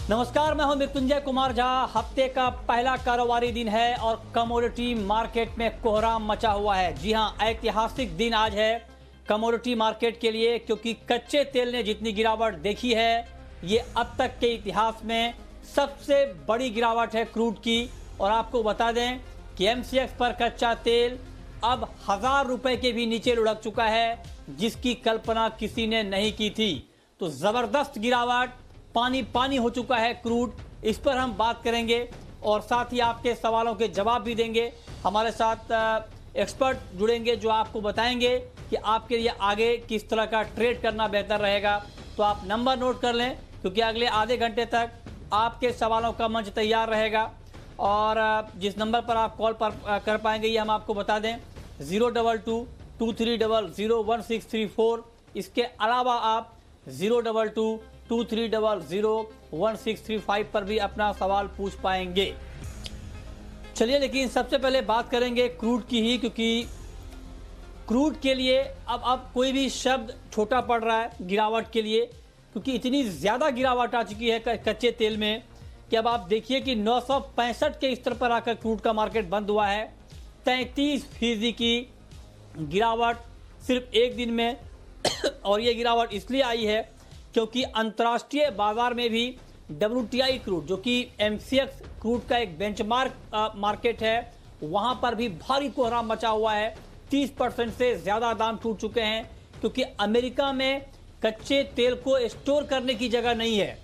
नमस्कार, मैं हूं मृत्युंजय कुमार झा। हफ्ते का पहला कारोबारी दिन है और कमोडिटी मार्केट में कोहराम मचा हुआ है। जी हां, ऐतिहासिक दिन आज है कमोडिटी मार्केट के लिए, क्योंकि कच्चे तेल ने जितनी गिरावट देखी है ये अब तक के इतिहास में सबसे बड़ी गिरावट है क्रूड की। और आपको बता दें कि एमसीएक्स पर कच्चा तेल अब 1000 रुपए के भी नीचे लुढ़क चुका है, जिसकी कल्पना किसी ने नहीं की थी। तो जबरदस्त गिरावट, पानी पानी हो चुका है क्रूड। इस पर हम बात करेंगे और साथ ही आपके सवालों के जवाब भी देंगे। हमारे साथ एक्सपर्ट जुड़ेंगे जो आपको बताएंगे कि आपके लिए आगे किस तरह का ट्रेड करना बेहतर रहेगा। तो आप नंबर नोट कर लें, क्योंकि अगले आधे घंटे तक आपके सवालों का मंच तैयार रहेगा। और जिस नंबर पर आप कॉल पर कर पाएंगे ये हम आपको बता दें, 022-2300-1634। इसके अलावा आप 022-2300-1635 पर भी अपना सवाल पूछ पाएंगे। चलिए, लेकिन सबसे पहले बात करेंगे क्रूड की ही, क्योंकि क्रूड के लिए अब कोई भी शब्द छोटा पड़ रहा है गिरावट के लिए, क्योंकि इतनी ज़्यादा गिरावट आ चुकी है कच्चे तेल में कि अब आप देखिए कि 965 के स्तर पर आकर क्रूड का मार्केट बंद हुआ है। 33% की गिरावट सिर्फ एक दिन में। और ये गिरावट इसलिए आई है क्योंकि अंतर्राष्ट्रीय बाजार में भी WTI क्रूड, जो कि एमसीएक्स क्रूड का एक बेंचमार्क मार्केट है, वहां पर भी भारी कोहराम मचा हुआ है। 30% से ज़्यादा दाम टूट चुके हैं, क्योंकि अमेरिका में कच्चे तेल को स्टोर करने की जगह नहीं है।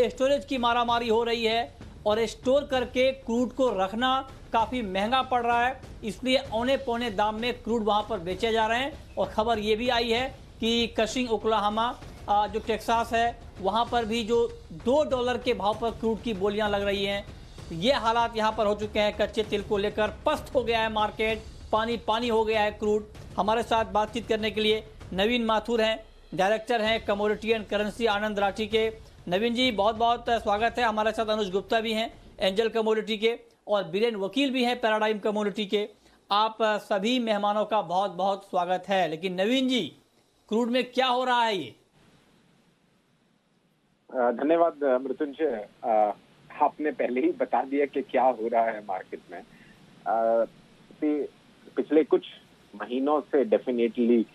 स्टोरेज की मारामारी हो रही है और स्टोर करके क्रूड को रखना काफ़ी महंगा पड़ रहा है, इसलिए औने पौने दाम में क्रूड वहां पर बेचे जा रहे हैं। और खबर ये भी आई है कि कशिंग ओक्लाहोमा, जो टेक्सास है, वहां पर भी जो $2 के भाव पर क्रूड की बोलियां लग रही हैं। ये हालात यहां पर हो चुके हैं। कच्चे तेल को लेकर पस्त हो गया है मार्केट, पानी पानी हो गया है क्रूड। हमारे साथ बातचीत करने के लिए नवीन माथुर हैं, डायरेक्टर हैं कमोडिटी एंड करेंसी आनंद राठी के। नवीन जी, बहुत बहुत स्वागत है। हमारे साथ अनुज गुप्ता भी हैं एंजल कमोडिटी के, और बीरेन वकील भी हैं पैराडाइम कमोडिटी के। आप सभी मेहमानों का बहुत बहुत स्वागत है। लेकिन नवीन जी, क्रूड में क्या हो रहा है ये? धन्यवाद मृत्युंजय, आपने पहले ही बता दिया कि क्या हो रहा है मार्केट में। पिछले कुछ महीनों से डेफिनेटली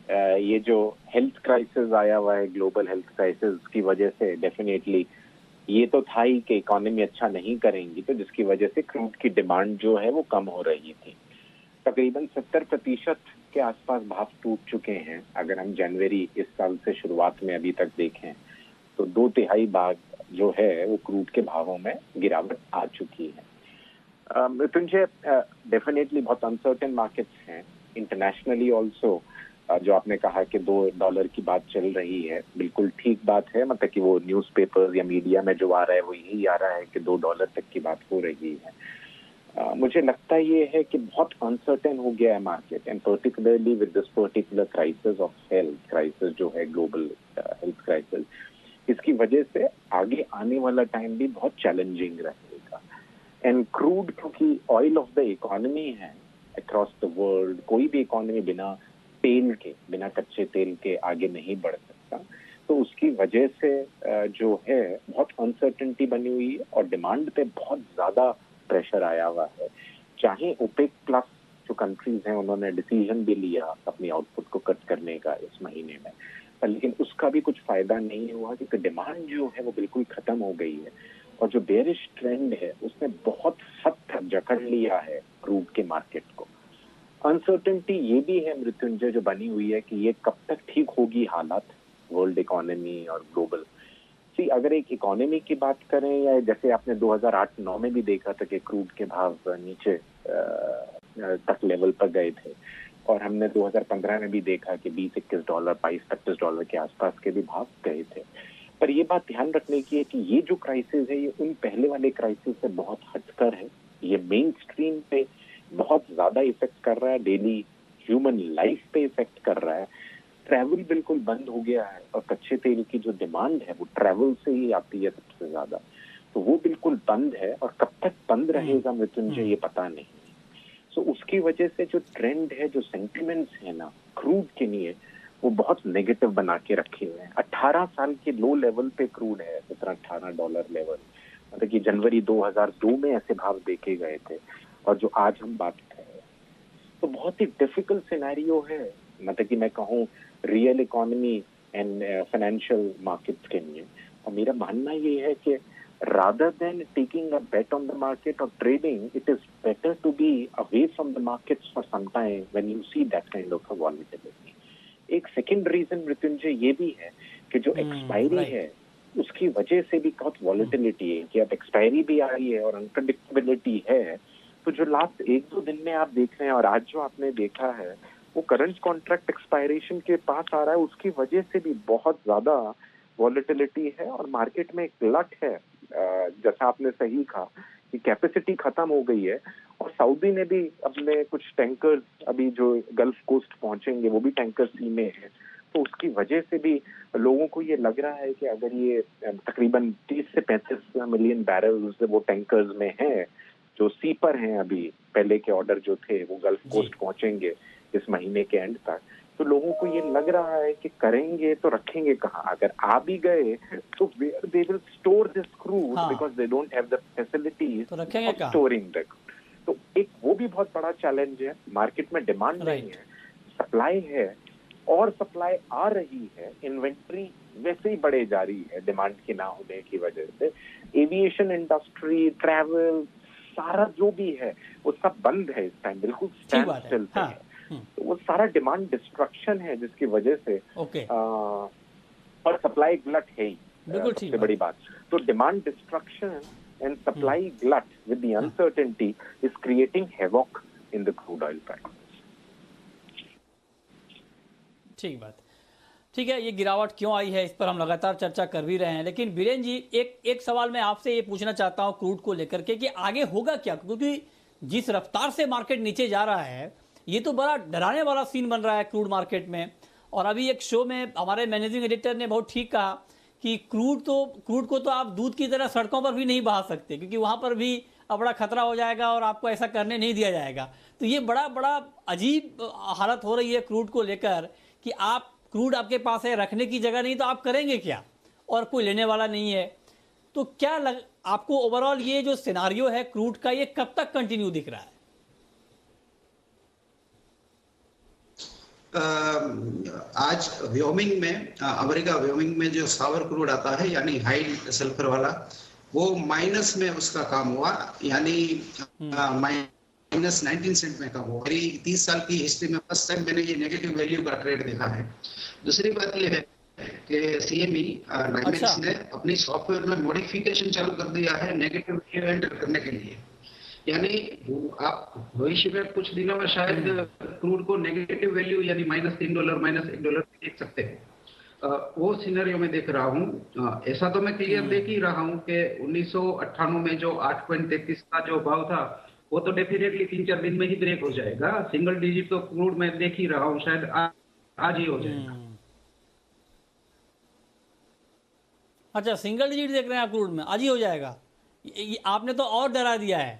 ये जो हेल्थ क्राइसिस आया हुआ है, ग्लोबल हेल्थ क्राइसिस की वजह से डेफिनेटली ये तो था ही कि इकोनॉमी अच्छा नहीं करेंगी, तो जिसकी वजह से क्रूड की डिमांड जो है वो कम हो रही थी। तकरीबन 70% के आसपास भाव टूट चुके हैं। अगर हम जनवरी इस साल से शुरुआत में अभी तक देखें तो 2/3 भाग जो है वो क्रूड के भावों में गिरावट आ चुकी है। मृत्युंजय, डेफिनेटली बहुत अनसर्टेन मार्केट्स हैं इंटरनेशनली ऑल्सो। जो आपने कहा कि $2 की बात चल रही है, बिल्कुल ठीक बात है। मतलब कि वो न्यूज़पेपर्स या मीडिया में जो आ रहा है वो यही आ रहा है कि $2 तक की बात हो रही है। मुझे लगता ये है कि बहुत अनसर्टेन हो गया है market, and particularly with this particular crisis of health crisis जो है, ग्लोबल हेल्थ क्राइसिस। इसकी वजह से आगे आने वाला टाइम भी बहुत चैलेंजिंग रहेगा। एंड क्रूड, क्योंकि ऑयल ऑफ द इकोनॉमी है अक्रॉस द वर्ल्ड, कोई भी इकोनॉमी बिना तेल के, बिना कच्चे तेल के आगे नहीं बढ़ सकता। तो उसकी वजह से जो है बहुत अनसर्टेनिटी बनी हुई है और डिमांड पे बहुत ज्यादा प्रेशर आया हुआ है। चाहे ओपेक प्लस जो कंट्रीज हैं उन्होंने डिसीजन भी लिया अपनी आउटपुट को कट करने का इस महीने में, लेकिन उसका भी कुछ फायदा नहीं हुआ, क्योंकि डिमांड जो है वो बिल्कुल खत्म हो गई है। और जो बेरिश ट्रेंड है उसने बहुत हद तक जकड़ लिया है क्रूड के मार्केट को। अनसर्टेनिटी ये भी है मृत्युंजय जो बनी हुई है कि ये कब तक ठीक होगी हालात, वर्ल्ड इकोनॉमी और ग्लोबल। अगर एक इकोनॉमी की बात करें, या जैसे आपने 2008-9 में भी देखा था कि क्रूड के भाव नीचे तक लेवल पर गए थे, और हमने 2015 में भी देखा कि $20-21, $22-25 के आसपास के भी भाव गए थे। पर ये बात ध्यान रखने की है कि ये जो क्राइसिस है ये उन पहले वाले क्राइसिस से बहुत हटकर है। ये मेन स्ट्रीम पे बहुत ज्यादा इफेक्ट कर रहा है, डेली ह्यूमन लाइफ पे इफेक्ट कर रहा है। ट्रैवल बिल्कुल बंद हो गया है, और कच्चे तेल की जो डिमांड है वो ट्रैवल से ही आती है सबसे ज्यादा, तो वो बिल्कुल बंद है। और कब तक बंद रहेगा मृत्युंजय ये पता नहीं। सो उसकी वजह से जो ट्रेंड है, जो सेंटिमेंट्स है ना क्रूड के लिए, वो बहुत नेगेटिव बना के रखे हुए हैं। 18 साल के लो लेवल पे क्रूड है, $17-18 लेवल, मतलब कि जनवरी 2002 में ऐसे भाव देखे गए थे, और जो आज हम बात कर रहे हैं तो बहुत ही डिफिकल्ट सिनेरियो है, मतलब कि मैं कहूँ real economy and financial markets के लिए। और मेरा मानना ये है कि rather than taking a bet on the market or trading, it is better to be away from the markets for some time when you see that kind of a volatility. एक second reason Mrityunjay ये भी है कि जो expiry है उसकी वजह से भी बहुत वॉलेटिलिटी है, कि अब एक्सपायरी भी आ रही है और अनप्रेडिक्टेबिलिटी है। तो जो लास्ट 1-2 दिन में आप देख रहे हैं और आज जो आपने देखा है वो करंट कॉन्ट्रैक्ट एक्सपायरेशन के पास आ रहा है, उसकी वजह से भी बहुत ज्यादा वॉलेटिलिटी है और मार्केट में एक गलत है। जैसा आपने सही कहा कि कैपेसिटी खत्म हो गई है, और सऊदी ने भी अपने कुछ टैंकर्स अभी जो गल्फ कोस्ट पहुंचेंगे वो भी टैंकर सी में है, तो उसकी वजह से भी लोगों को ये लग रहा है कि अगर ये तकरीबन 30 से 35 मिलियन बैरल्स वो टैंकर्स में हैं जो सी पर हैं, अभी पहले के ऑर्डर जो थे वो गल्फ कोस्ट पहुंचेंगे इस महीने के एंड तक, तो लोगों को ये लग रहा है कि करेंगे तो रखेंगे कहाँ। अगर आ भी गए तो they will store this crude because they don't have the facilities of storing the. तो एक वो भी बहुत बड़ा चैलेंज है। मार्केट में डिमांड नहीं है, सप्लाई है, और सप्लाई आ रही है, इन्वेंट्री वैसे ही बढ़े जा रही है डिमांड की ना होने की वजह से। एविएशन इंडस्ट्री, ट्रैवल, सारा जो भी है वो सब बंद है इस टाइम, बिल्कुल स्टैंड स्टिल पे है। तो वो सारा डिमांड डिस्ट्रक्शन है जिसकी वजह से और सप्लाई गलत है ही सबसे बड़ी बात। तो डिमांड डिस्ट्रक्शन एंड सप्लाई गलत with the uncertainty is creating havoc in the crude oil price. ठीक बात, ठीक है। ये गिरावट क्यों आई है इस पर हम लगातार चर्चा कर भी रहे हैं, लेकिन बीरेन जी एक सवाल मैं आपसे ये पूछना चाहता हूँ क्रूड को लेकर के कि आगे होगा क्या, क्योंकि जिस रफ्तार से मार्केट नीचे जा रहा है ये तो बड़ा डराने वाला सीन बन रहा है क्रूड मार्केट में। और अभी एक शो में हमारे मैनेजिंग एडिटर ने बहुत ठीक कहा कि क्रूड को तो आप दूध की तरह सड़कों पर भी नहीं बहा सकते, क्योंकि वहां पर भी बड़ा खतरा हो जाएगा और आपको ऐसा करने नहीं दिया जाएगा। तो ये बड़ा अजीब हालत हो रही है क्रूड को लेकर कि आप क्रूड आपके पास है, रखने की जगह नहीं तो आप करेंगे क्या, और कोई लेने वाला नहीं है। तो क्या आपको ओवरऑल ये जो सिनारियो है क्रूड का, ये कब तक कंटिन्यू दिख रहा है? आज व्योमिंग में, अमेरिका व्योमिंग में जो सावर क्रूड आता है यानी हाई सल्फर वाला, वो माइनस में उसका काम हुआ, यानी माइनस 19 सेंट में काम हुआ। मेरी 30 साल की हिस्ट्री में फर्स्ट टाइम मैंने ये नेगेटिव वैल्यू का ट्रेड देखा है। दूसरी बात ये है कि सीएमई नाइमेक्स ने अपनी सॉफ्टवेयर में मॉडिफिकेशन चालू कर दिया है नेगेटिव वैल्यू एंटर करने के लिए, यानी आप भविष्य में कुछ दिनों में शायद क्रूड को नेगेटिव वैल्यू यानी -$3 -$1 देख सकते हैं। वो सिनेरियो में देख रहा हूँ। ऐसा तो मैं क्लियर देख ही रहा हूँ कि 1998 में जो 8.33 का जो भाव था वो तो डेफिनेटली 3-4 दिन में ही ब्रेक हो जाएगा। सिंगल डिजिट तो क्रूड में देख ही रहा हूँ, शायद आज ही हो जाएगा। अच्छा, सिंगल डिजिट देख रहे हैं आप क्रूड में, आज ही हो जाएगा? आपने तो और डरा दिया है।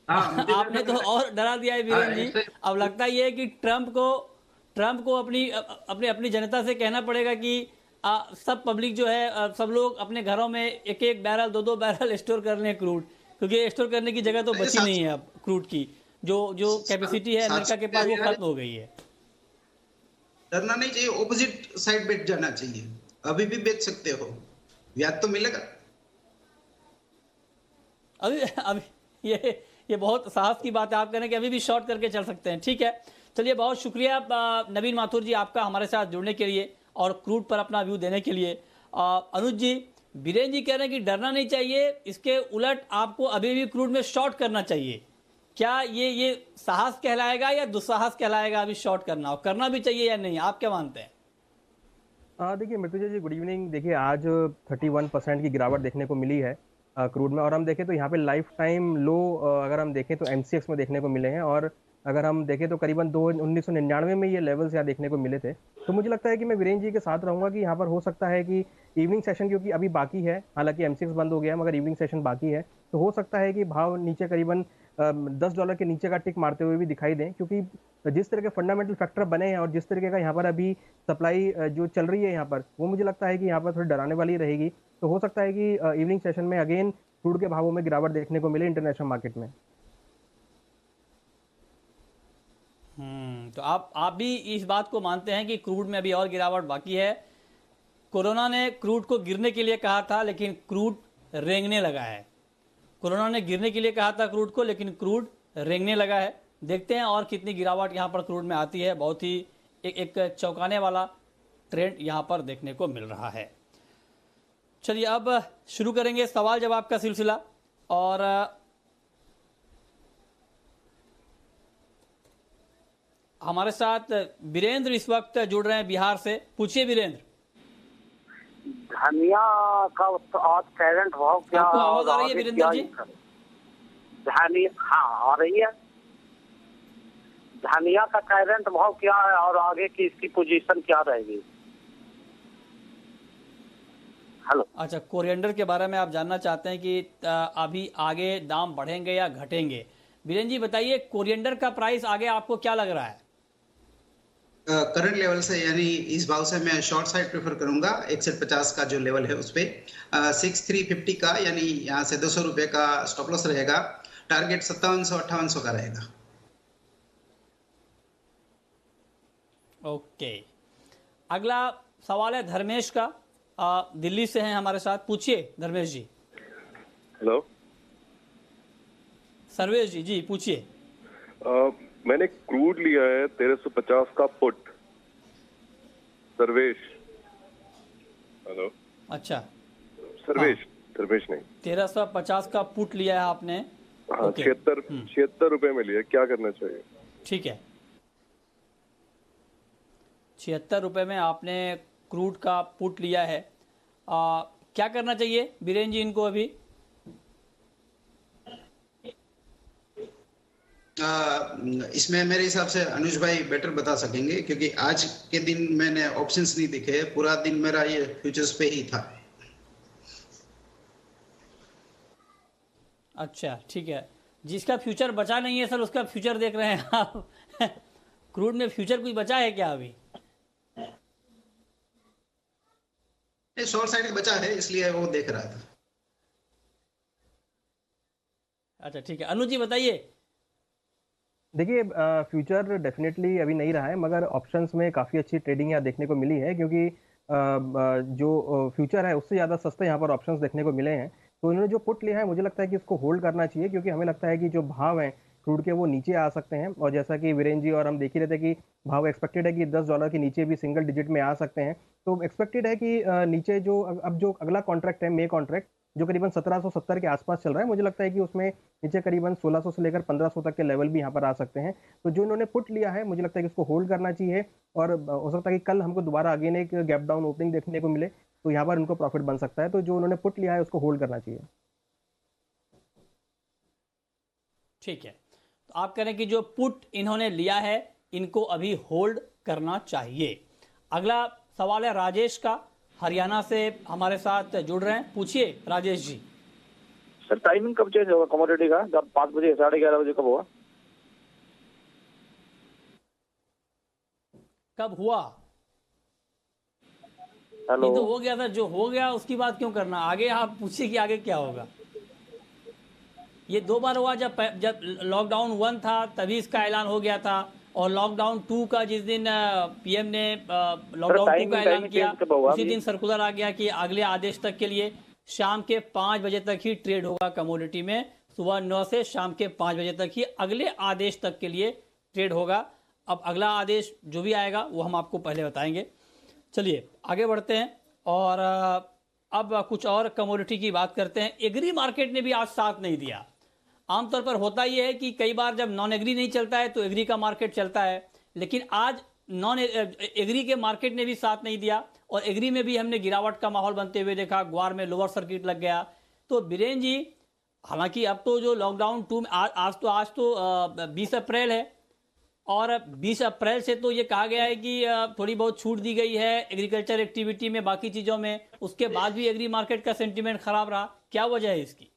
आपने तो और डरा दिया है बीरेन जी। अब लगता ये है कि ट्रंप को अपनी जनता से कहना पड़ेगा कि सब पब्लिक जो है, सब लोग अपने घरों में 1-1 बैरल 2-2 बैरल स्टोर कर लें क्रूड, क्योंकि स्टोर करने की जगह तो बची नहीं है अब क्रूड की। जो कैपेसिटी है अमेरिका के पास वो खत्म हो गई है। डरना नहीं चाहिए, ऑपोजिट साइड बेच जाना चाहिए। अभी भी बेच सकते हो, ब्याज तो मिलेगा। अभी ये बहुत साहस की बात है आप कह रहे हैं कि अभी भी शॉर्ट करके चल सकते हैं। ठीक है, चलिए, बहुत शुक्रिया नवीन माथुर जी आपका हमारे साथ जुड़ने के लिए और क्रूड पर अपना व्यू देने के लिए। अनुज जी, बीरेन जी कह रहे हैं कि डरना नहीं चाहिए, इसके उलट आपको अभी भी क्रूड में शॉर्ट करना चाहिए। क्या ये साहस कहलाएगा या दुस्साहस कहलाएगा अभी शॉर्ट करना, और करना भी चाहिए या नहीं, आप क्या मानते हैं? देखिए मृत्युंजय जी, गुड इवनिंग। देखिए आज 31% की गिरावट देखने को मिली है क्रूड में, और हम देखें तो यहाँ पे लाइफ टाइम लो अगर हम देखें तो MCX में देखने को मिले हैं, और अगर हम देखें तो करीबन 1999 में ये लेवल्स यहाँ देखने को मिले थे। तो मुझे लगता है कि मैं वीरेन जी के साथ रहूँगा कि यहाँ पर हो सकता है कि इवनिंग सेशन, क्योंकि अभी बाकी है, हालांकि MCX बंद हो गया है मगर इवनिंग सेशन बाकी है, तो हो सकता है कि भाव नीचे करीबन $10 के नीचे का टिक मारते हुए भी दिखाई दें, क्योंकि जिस तरह के फंडामेंटल फैक्टर बने हैं और जिस तरीके का यहाँ पर अभी सप्लाई जो चल रही है यहाँ पर, वो मुझे लगता है कि यहाँ पर थोड़ी डराने वाली रहेगी। तो हो सकता है कि इवनिंग सेशन में अगेन क्रूड के भावों में गिरावट देखने को मिले इंटरनेशनल मार्केट में। तो आप भी इस बात को मानते हैं कि क्रूड में अभी और गिरावट बाकी है? कोरोना ने क्रूड को गिरने के लिए कहा था, लेकिन क्रूड रेंगने लगा है। कोरोना ने गिरने के लिए कहा था क्रूड को, लेकिन क्रूड रेंगने लगा है। देखते हैं और कितनी गिरावट यहाँ पर क्रूड में आती है। बहुत ही एक चौंकाने वाला ट्रेंड यहाँ पर देखने को मिल रहा है। चलिए अब शुरू करेंगे सवाल जवाब का सिलसिला, और हमारे साथ वीरेंद्र इस वक्त जुड़ रहे हैं बिहार से। पूछिए वीरेंद्र। धनिया का आज करंट भाव क्या? आपको आवाज आ रही है वीरेंद्र जी? धनिया, हाँ आ रही है। धनिया का करंट भाव क्या है और आगे की इसकी पोजीशन क्या रहेगी? हेलो। अच्छा, कोरिएंडर के बारे में आप जानना चाहते हैं कि अभी आगे दाम बढ़ेंगे या घटेंगे। वीरेंद्र जी बताइए, कोरिएंडर का प्राइस आगे आपको क्या लग रहा है? करंट लेवल से, यानी इस भाव से मैं शॉर्ट साइड प्रेफर करूंगा। 6150 का जो लेवल है उस पे 6350 का, यानी यहाँ से 200 रुपए का स्टॉप लॉस रहेगा। टारगेट 5700-5800 का रहेगा। ओके, अगला सवाल है धर्मेश का। दिल्ली से हैं हमारे साथ। पूछिए धर्मेश जी। हेलो सर्वेश जी, जी पूछिए। मैंने क्रूड लिया है 1350 का पुट। सर्वेश। हेलो। अच्छा, सर्वेश, सर्वेश नहीं। 1350 का पुट लिया है आपने? हाँ, 76 रुपए में लिया। क्या करना चाहिए? ठीक है, 76 रुपए में आपने क्रूड का पुट लिया है। क्या करना चाहिए बीरेन जी इनको अभी? इसमें मेरे हिसाब से अनुज भाई बेटर बता सकेंगे, क्योंकि आज के दिन मैंने ऑप्शंस नहीं दिखे। पूरा दिन मेरा ये फ्यूचर्स पे ही था। अच्छा ठीक है, जिसका फ्यूचर बचा नहीं है सर उसका फ्यूचर देख रहे हैं आप। क्रूड में फ्यूचर कुछ बचा है क्या अभी? शॉर्ट साइड बचा है, इसलिए वो देख रहा था। अच्छा ठीक है, अनुज जी बताइए। देखिए, फ्यूचर डेफिनेटली अभी नहीं रहा है, मगर ऑप्शंस में काफ़ी अच्छी ट्रेडिंग यहाँ देखने को मिली है, क्योंकि जो फ्यूचर है उससे ज़्यादा सस्ते यहाँ पर ऑप्शंस देखने को मिले हैं। तो इन्होंने जो पुट लिया है, मुझे लगता है कि उसको होल्ड करना चाहिए, क्योंकि हमें लगता है कि जो भाव हैं क्रूड के वो नीचे आ सकते हैं। और जैसा कि वीरेन जी और हम देख ही रहे थे कि भाव एक्सपेक्टेड है कि $10 के नीचे भी सिंगल डिजिट में आ सकते हैं। तो एक्सपेक्टेड है कि नीचे जो अब जो अगला कॉन्ट्रैक्ट है, मे कॉन्ट्रैक्ट, जो करीबन 1770 के आसपास चल रहा है, मुझे लगता है कि उसमें नीचे करीबन 1600 से लेकर 1500 तक के लेवल भी यहाँ पर आ सकते हैं। तो जो इन्होंने पुट लिया है, मुझे लगता है कि उसको होल्ड करना चाहिए। और हो सकता है कि कल हमको दोबारा अगेन एक गैप डाउन ओपनिंग देखने को मिले, तो यहाँ पर उनको प्रॉफिट बन सकता है। तो जो उन्होंने पुट लिया है उसको होल्ड करना चाहिए। ठीक है, तो आप कह रहे हैं कि जो पुट इन्होंने लिया है इनको अभी होल्ड करना चाहिए। अगला सवाल है राजेश का, हरियाणा से हमारे साथ जुड़ रहे हैं। पूछिए राजेश जी। सर टाइमिंग कब चेंज होगा कमोडिटी का? जब 5 बजे 11:30 बजे कब होगा? कब हुआ? हेलो। तो हो गया था, जो हो गया उसकी बात क्यों करना? आगे आप पूछिए कि आगे क्या होगा। ये 2 बार हुआ। जब लॉकडाउन 1 था तभी इसका ऐलान हो गया था, और लॉकडाउन 2 का जिस दिन पीएम ने लॉकडाउन 2 का ऐलान किया उसी दिन सर्कुलर आ गया कि अगले आदेश तक के लिए शाम के 5 बजे तक ही ट्रेड होगा कमोडिटी में। सुबह 9 से शाम के 5 बजे तक ही अगले आदेश तक के लिए ट्रेड होगा। अब अगला आदेश जो भी आएगा वो हम आपको पहले बताएंगे। चलिए आगे बढ़ते हैं और अब कुछ और कमोडिटी की बात करते हैं। एग्री मार्केट ने भी आज साथ नहीं दिया। आमतौर पर होता यह है कि कई बार जब नॉन एग्री नहीं चलता है तो एग्री का मार्केट चलता है, लेकिन आज नॉन एग्री के मार्केट ने भी साथ नहीं दिया और एग्री में भी हमने गिरावट का माहौल बनते हुए देखा। ग्वार में लोअर सर्किट लग गया। तो बीरेन जी, हालांकि अब तो जो लॉकडाउन 2 में आज तो 20 अप्रैल है, और 20 अप्रैल से तो ये कहा गया है कि थोड़ी बहुत छूट दी गई है एग्रीकल्चर एक्टिविटी में, बाकी चीज़ों में। उसके बाद भी एग्री मार्केट का सेंटीमेंट खराब रहा। क्या वजह है इसकी?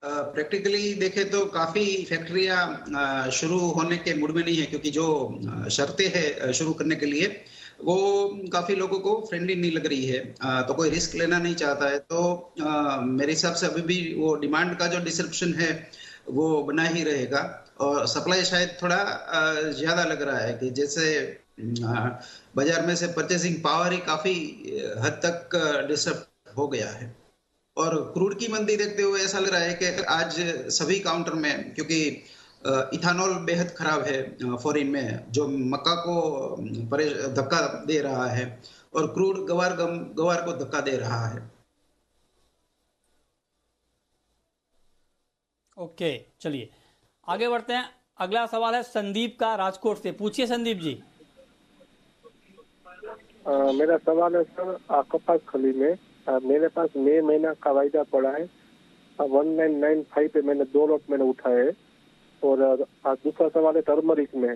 प्रैक्टिकली देखे तो काफी फैक्ट्रियां शुरू होने के मूड में नहीं है, क्योंकि जो शर्तें हैं शुरू करने के लिए वो काफी लोगों को फ्रेंडली नहीं लग रही है। तो कोई रिस्क लेना नहीं चाहता है। तो मेरे हिसाब से अभी भी वो डिमांड का जो डिसरप्शन है वो बना ही रहेगा, और सप्लाई शायद थोड़ा ज्यादा लग रहा है कि जैसे बाजार में से परचेसिंग पावर ही काफी हद तक डिसरप्ट हो गया है। और क्रूड की मंदी देखते हुए ऐसा लग रहा है कि आज सभी काउंटर में, क्योंकि इथानॉल बेहद खराब है फॉरेन में, जो मक्का को धक्का दे रहा है, और क्रूड गवार को धक्का दे रहा है। ओके, चलिए आगे बढ़ते हैं। अगला सवाल है संदीप का, राजकोट से। पूछिए संदीप जी। मेरा सवाल है सर, कपास खली में मेरे पास मई महीना का वायदा पड़ा है। 1995 पे मैंने 2 लॉट मैंने उठाए है। और दूसरा सवाल है टर्मरिक में।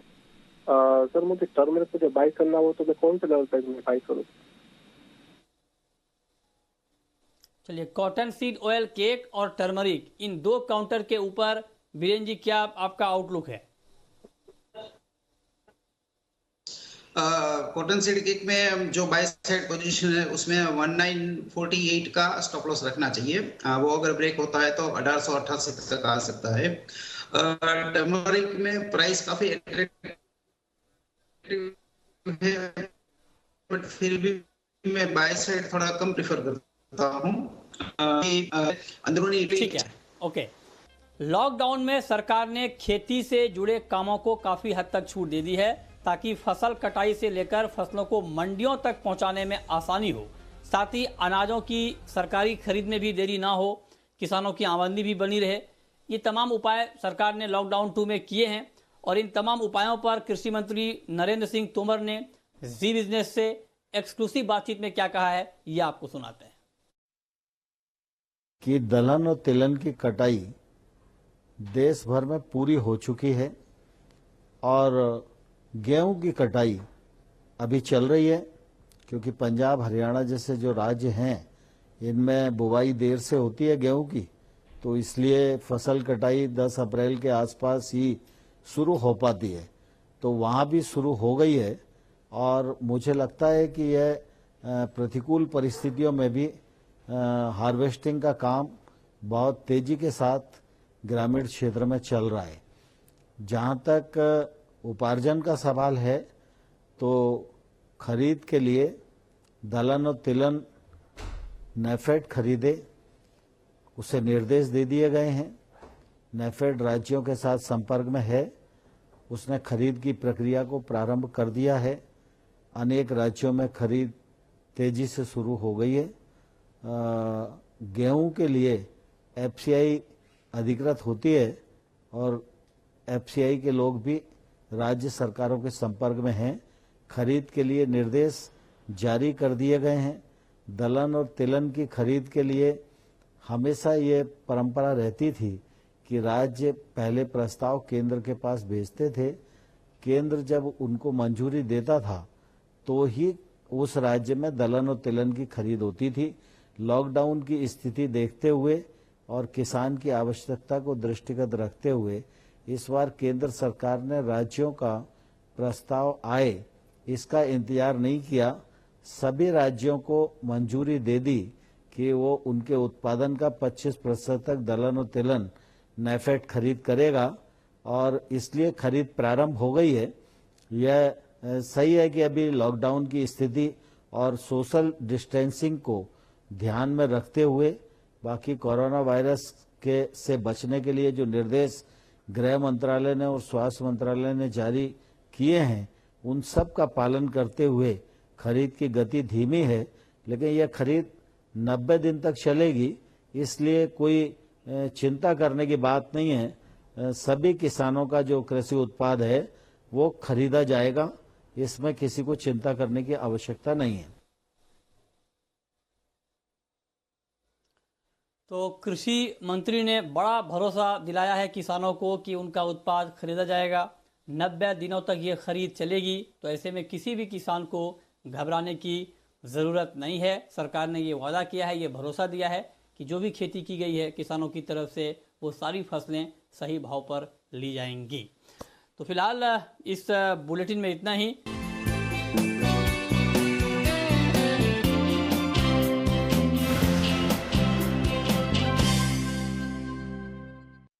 सर मुझे टर्मरिक को जब बाई करना हो तो मैं कौन से लेवल प्राइस में बाई करूँ? चलिए, कॉटन सीड ऑयल, केक और टर्मरिक, इन 2 काउंटर के ऊपर वीरेन जी क्या आपका आउटलुक है? कॉटन सीड केक में जो बाय साइड पोजीशन है उसमें 1948 का स्टॉप लॉस रखना चाहिए। वो अगर ब्रेक होता है तो 1888 तक आ सकता है। टर्मरिक में प्राइस काफी अट्रैक्टिव है, बट फिर भी मैं बाय साइड थोड़ा कम प्रेफर करता हूँ। अंदरूनी ठीक है, ओके। लॉकडाउन में सरकार ने खेती से जुड़े कामों को काफी हद तक छूट दे दी है, ताकि फसल कटाई से लेकर फसलों को मंडियों तक पहुंचाने में आसानी हो। साथ ही अनाजों की सरकारी खरीद में भी देरी ना हो, किसानों की आमदनी भी बनी रहे। ये तमाम उपाय सरकार ने लॉकडाउन 2 में किए हैं, और इन तमाम उपायों पर कृषि मंत्री नरेंद्र सिंह तोमर ने जी बिजनेस से एक्सक्लूसिव बातचीत में क्या कहा है, ये आपको सुनाते हैं। कि दलहन और तिलहन की कटाई देश भर में पूरी हो चुकी है, और गेहूं की कटाई अभी चल रही है, क्योंकि पंजाब हरियाणा जैसे जो राज्य हैं इनमें बुवाई देर से होती है गेहूं की, तो इसलिए फसल कटाई 10 अप्रैल के आसपास ही शुरू हो पाती है। तो वहाँ भी शुरू हो गई है, और मुझे लगता है कि यह प्रतिकूल परिस्थितियों में भी हार्वेस्टिंग का काम बहुत तेजी के साथ ग्रामीण क्षेत्र में चल रहा है। जहाँ तक उपार्जन का सवाल है, तो खरीद के लिए दलहन और तिलहन नेफेड खरीदे, उसे निर्देश दे दिए गए हैं। नेफेड राज्यों के साथ संपर्क में है, उसने खरीद की प्रक्रिया को प्रारंभ कर दिया है। अनेक राज्यों में खरीद तेजी से शुरू हो गई है। गेहूं के लिए एफसीआई अधिकृत होती है, और एफसीआई के लोग भी राज्य सरकारों के संपर्क में हैं। खरीद के लिए निर्देश जारी कर दिए गए हैं। दलहन और तिलहन की खरीद के लिए हमेशा ये परंपरा रहती थी कि राज्य पहले प्रस्ताव केंद्र के पास भेजते थे। केंद्र जब उनको मंजूरी देता था तो ही उस राज्य में दलहन और तिलहन की खरीद होती थी। लॉकडाउन की स्थिति देखते हुए और किसान की आवश्यकता को दृष्टिगत रखते हुए इस बार केंद्र सरकार ने राज्यों का प्रस्ताव आए इसका इंतजार नहीं किया, सभी राज्यों को मंजूरी दे दी कि वो उनके उत्पादन का 25% तक दलहन और तिलहन नेफेड खरीद करेगा, और इसलिए खरीद प्रारंभ हो गई है। यह सही है कि अभी लॉकडाउन की स्थिति और सोशल डिस्टेंसिंग को ध्यान में रखते हुए बाकी कोरोना वायरस के से बचने के लिए जो निर्देश गृह मंत्रालय ने और स्वास्थ्य मंत्रालय ने जारी किए हैं उन सब का पालन करते हुए खरीद की गति धीमी है, लेकिन यह खरीद 90 दिन तक चलेगी, इसलिए कोई चिंता करने की बात नहीं है। सभी किसानों का जो कृषि उत्पाद है वो खरीदा जाएगा, इसमें किसी को चिंता करने की आवश्यकता नहीं है। तो कृषि मंत्री ने बड़ा भरोसा दिलाया है किसानों को कि उनका उत्पाद खरीदा जाएगा, 90 दिनों तक ये खरीद चलेगी। तो ऐसे में किसी भी किसान को घबराने की ज़रूरत नहीं है। सरकार ने ये वादा किया है, ये भरोसा दिया है कि जो भी खेती की गई है किसानों की तरफ से वो सारी फसलें सही भाव पर ली जाएंगी। तो फिलहाल इस बुलेटिन में इतना ही।